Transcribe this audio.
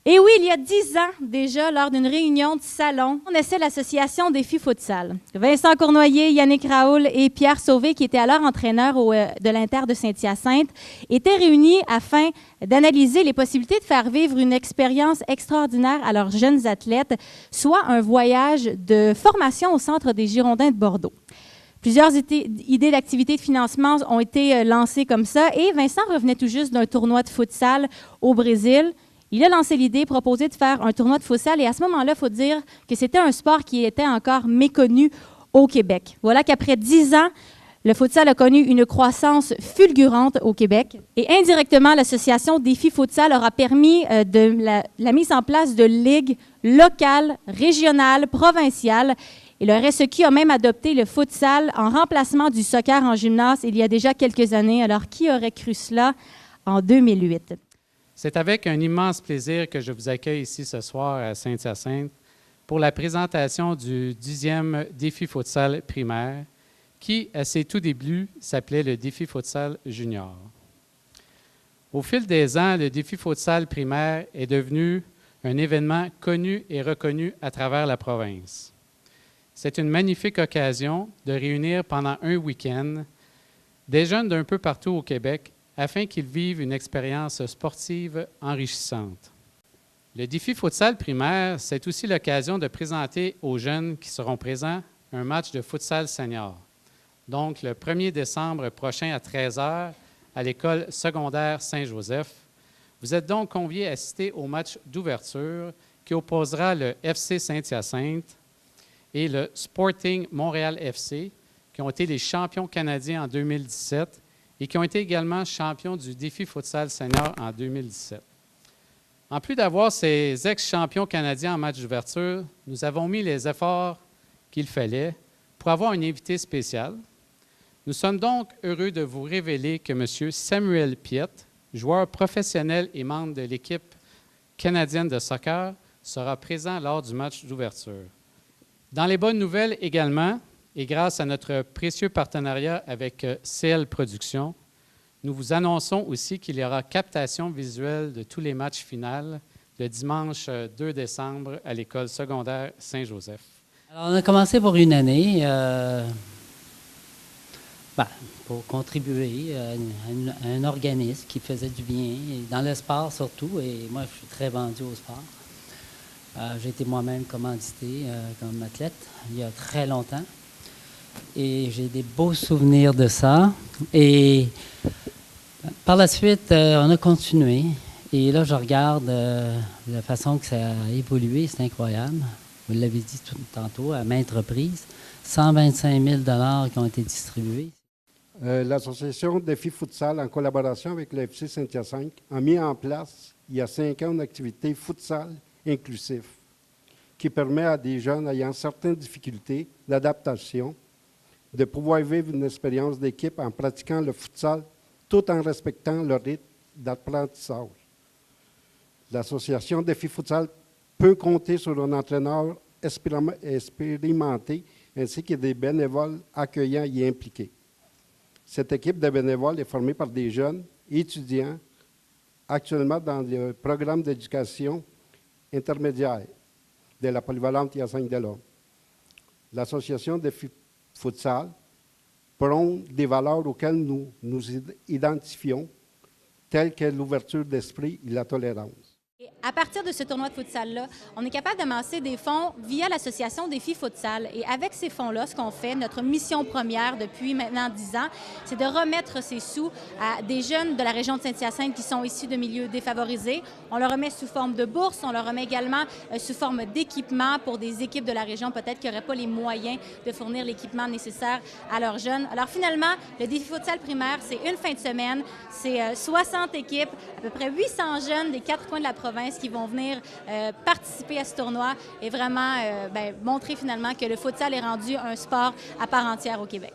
Et oui, il y a 10 ans déjà, lors d'une réunion de salon, on naissait l'association Défi Futsal. Vincent Cournoyer, Yannick Raoul et Pierre Sauvé, qui étaient alors entraîneurs de l'Inter de Saint-Hyacinthe, étaient réunis afin d'analyser les possibilités de faire vivre une expérience extraordinaire à leurs jeunes athlètes, soit un voyage de formation au Centre des Girondins de Bordeaux. Plusieurs idées d'activités de financement ont été lancées comme ça, et Vincent revenait tout juste d'un tournoi de futsal au Brésil. Il a lancé l'idée, proposé de faire un tournoi de futsal, et à ce moment-là, il faut dire que c'était un sport qui était encore méconnu au Québec. Voilà qu'après 10 ans, le futsal a connu une croissance fulgurante au Québec. Et indirectement, l'association Défi Futsal aura permis la mise en place de ligues locales, régionales, provinciales. Et le RSEQ a même adopté le futsal en remplacement du soccer en gymnase il y a déjà quelques années. Alors, qui aurait cru cela en 2008? C'est avec un immense plaisir que je vous accueille ici ce soir à Saint-Hyacinthe pour la présentation du 10e Défi Futsal primaire qui, à ses tout débuts, s'appelait le Défi Futsal Junior. Au fil des ans, le Défi Futsal primaire est devenu un événement connu et reconnu à travers la province. C'est une magnifique occasion de réunir pendant un week-end des jeunes d'un peu partout au Québec afin qu'ils vivent une expérience sportive enrichissante. Le Défi Futsal primaire, c'est aussi l'occasion de présenter aux jeunes qui seront présents un match de futsal senior. Donc, le 1er décembre prochain à 13h à l'école secondaire Saint-Joseph. Vous êtes donc conviés à assister au match d'ouverture qui opposera le FC Saint-Hyacinthe et le Sporting Montréal FC, qui ont été les champions canadiens en 2017 et qui ont été également champions du Défi Futsal Senior en 2017. En plus d'avoir ces ex-champions canadiens en match d'ouverture, nous avons mis les efforts qu'il fallait pour avoir un invité spécial. Nous sommes donc heureux de vous révéler que M. Samuel Piette, joueur professionnel et membre de l'équipe canadienne de soccer, sera présent lors du match d'ouverture. Dans les bonnes nouvelles également, et grâce à notre précieux partenariat avec CL Productions, nous vous annonçons aussi qu'il y aura captation visuelle de tous les matchs finaux le dimanche 2 décembre à l'école secondaire Saint-Joseph. Alors, on a commencé pour une année pour contribuer à un organisme qui faisait du bien, et dans le sport surtout, et moi je suis très vendu au sport. J'ai été moi-même commandité comme athlète il y a très longtemps. Et j'ai des beaux souvenirs de ça. Et par la suite, on a continué. Et là, je regarde la façon que ça a évolué. C'est incroyable. Vous l'avez dit tantôt, à maintes reprises. 125 000 $ qui ont été distribués. L'association Défi Futsal, en collaboration avec le FC Saint-Hyacinthe, a mis en place, il y a 5 ans, une activité futsal inclusif qui permet à des jeunes ayant certaines difficultés d'adaptation de pouvoir vivre une expérience d'équipe en pratiquant le futsal tout en respectant le rythme d'apprentissage. L'association Défi Futsal peut compter sur un entraîneur expérimenté ainsi que des bénévoles accueillants et impliqués. Cette équipe de bénévoles est formée par des jeunes étudiants actuellement dans le programme d'éducation intermédiaire de la polyvalente Hyacinthe-Delorme. L'association Défi Futsal prône des valeurs auxquelles nous nous identifions, telles que l'ouverture d'esprit et la tolérance. Et à partir de ce tournoi de futsal-là, on est capable d'amasser des fonds via l'association Défi Futsal. Et avec ces fonds-là, ce qu'on fait, notre mission première depuis maintenant 10 ans, c'est de remettre ces sous à des jeunes de la région de Saint-Hyacinthe qui sont issus de milieux défavorisés. On leur remet sous forme de bourse, on leur remet également sous forme d'équipement pour des équipes de la région peut-être qui n'auraient pas les moyens de fournir l'équipement nécessaire à leurs jeunes. Alors finalement, le Défi Futsal primaire, c'est une fin de semaine, c'est 60 équipes, à peu près 800 jeunes des 4 coins de la province qui vont venir participer à ce tournoi et vraiment montrer finalement que le futsal est rendu un sport à part entière au Québec.